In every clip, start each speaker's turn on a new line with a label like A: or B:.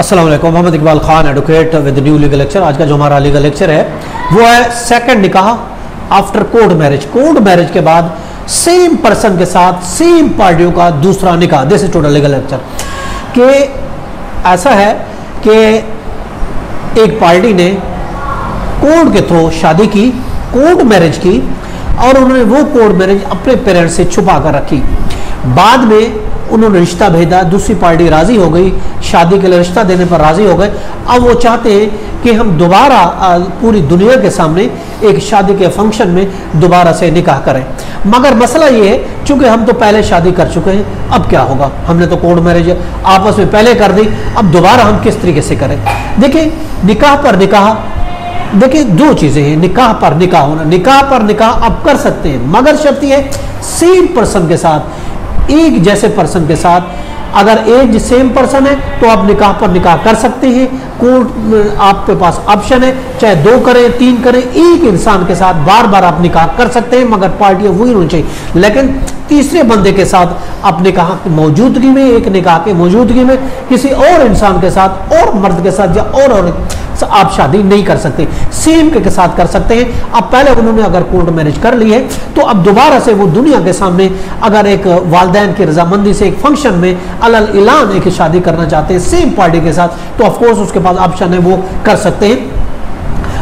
A: अस्सलाम वालेकुम। Mohammad Iqbal Khan, advocate with new legal lecture. आज का जो हमारा लीगल लेक्चर है वो है सेकंड निकाह after court marriage. Court marriage के बाद सेम पर्सन के साथ सेम पार्टियों का दूसरा निकाह। This is total legal lecture. कि ऐसा है कि एक पार्टी ने कोर्ट के थ्रू शादी की, कोर्ट मैरिज की, और उन्होंने वो कोर्ट मैरिज अपने पेरेंट्स से छुपा कर रखी। बाद में उन्होंने रिश्ता भेजा, दूसरी पार्टी राजी हो गई, शादी के लिए रिश्ता देने पर राजी हो गए। अब वो चाहते हैं कि हम दोबारा पूरी दुनिया के सामने एक शादी के फंक्शन में दोबारा से निकाह करें। मगर मसला ये है, चूंकि हम तो पहले शादी कर चुके हैं, अब क्या होगा? हमने तो कोर्ट मैरिज आपस में पहले कर दी, अब दोबारा हम किस तरीके से करें? देखिए, निकाह पर निकाह, देखिए दो चीजें हैं। निकाह पर निकाह होना, निकाह पर निकाह आप कर सकते हैं, मगर शर्त यह है सेम पर्सन के साथ, एक जैसे पर्सन के साथ। अगर एक सेम पर्सन है तो आप निकाह पर निकाह कर सकते हैं। कोर्ट आपके पास ऑप्शन है, चाहे 2 करें 3 करें, एक इंसान के साथ बार बार आप निकाह कर सकते हैं, मगर पार्टियां वही होनी चाहिए। लेकिन तीसरे बंदे के साथ आप निकाह की मौजूदगी में, एक निकाह की मौजूदगी में किसी और इंसान के साथ, और मर्द के साथ या और आप शादी नहीं कर सकते। सेम के साथ कर सकते हैं। अब पहले उन्होंने अगर कोर्ट मैरिज कर ली है तो अब दोबारा से वो दुनिया के सामने अगर एक वालिदैन की रजामंदी से एक फंक्शन में अलल इलान एक शादी करना चाहते हैं सेम पार्टी के साथ, तो ऑफकोर्स उसके पास ऑप्शन है, वो कर सकते हैं।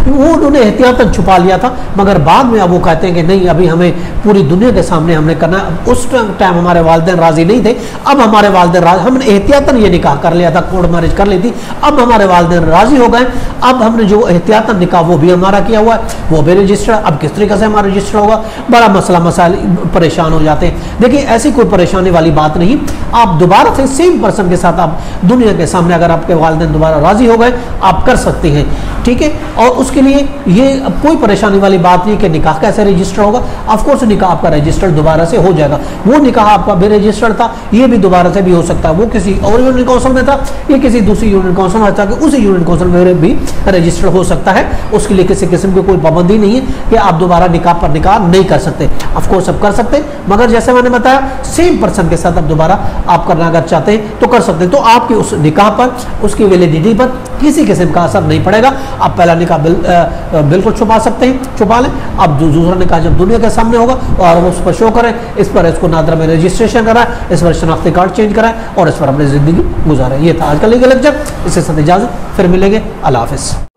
A: वो उन्होंने एहतियातन छुपा लिया था, मगर बाद में अब वो कहते हैं कि नहीं, अभी हमें पूरी दुनिया के सामने हमने करना। उस टाइम हमारे वालिदैन राजी नहीं थे, अब हमारे वालिदैन राजी, हमने एहतियातन ये निकाह कर लिया था, कोर्ट मैरिज कर ली थी, अब हमारे वालिदैन राजी हो गए। अब हमने जो एहतियातन निकाह वो भी हमारा किया हुआ है, वो भी रजिस्टर्ड। अब किस तरीके से हमारा रजिस्टर होगा? बड़ा मसला मसाइल, परेशान हो जाते हैं। देखिए, ऐसी कोई परेशानी वाली बात नहीं। आप दोबारा से सेम पर्सन के साथ आप दुनिया के सामने, अगर आपके वालिदैन दोबारा राजी हो गए, आप कर सकते हैं, ठीक है। और उसके लिए ये अब कोई परेशानी वाली बात नहीं कि निकाह कैसे रजिस्टर होगा। ऑफ कोर्स निकाह आपका रजिस्टर दोबारा से हो जाएगा। वो निकाह आपका भी रजिस्टर्ड था, ये भी दोबारा से भी हो सकता है। वो किसी और यूनियन काउंसिल में था, ये किसी दूसरी यूनियन काउंसिल में था, कि उसी यूनियन काउंसिल में भी रजिस्टर्ड हो सकता है। उसके लिए किसी किस्म की कोई पाबंदी नहीं है कि आप दोबारा निकाह पर निकाह नहीं कर सकते। ऑफ कोर्स अब कर सकते हैं, मगर जैसे मैंने बताया सेम पर्सन के साथ अब दोबारा आप करना अगर चाहते हैं तो कर सकते हैं। तो आपके उस निकाह पर, उसकी वैलिडिटी पर किसी किस्म का असर नहीं पड़ेगा। आप पहला निकाह बिल्कुल छुपा सकते हैं, छुपा लें। अब दूसरा निकाह जब दुनिया के सामने होगा और उस पर शो करें, इस पर इसको नादरा में रजिस्ट्रेशन कराएं, इस पर शनाख्ती कार्ड चेंज कराएं और इस पर अपनी जिंदगी गुजारें। ये था आज का लीगल लेक्चर। इसके साथ इजाजत, फिर मिलेंगे। अल्लाह हाफिज़।